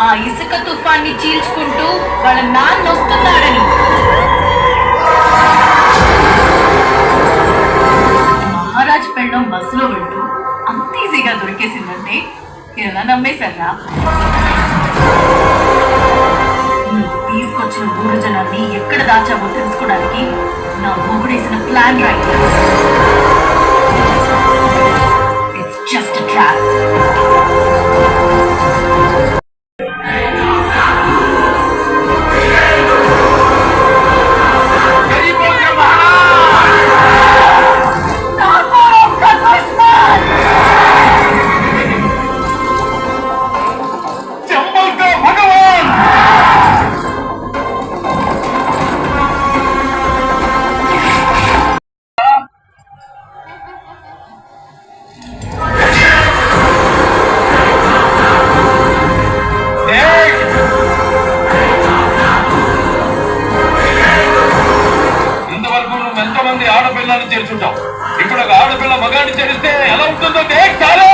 ఆ ఇసుక తుఫాన్ని చీల్చుకుంటూ వాళ్ళ నాన్న వస్తున్నాడని. మహారాజ్ పెళ్ళం బస్సులో వెళ్తూ అంత ఈజీగా దొరికేసిందంటే ఎలా నమ్మేశారా? తీసుకొచ్చిన ఊరు జనాన్ని ఎక్కడ దాచావో తెలుసుకోవడానికి నా మొగుడేసిన plan right. It's just trap. ఆడపిల్లని చేర్చుంటాం. ఇప్పుడు ఒక ఆడపిల్ల మగాన్ని చేరిస్తే ఎలా ఉంటుందో చాలే.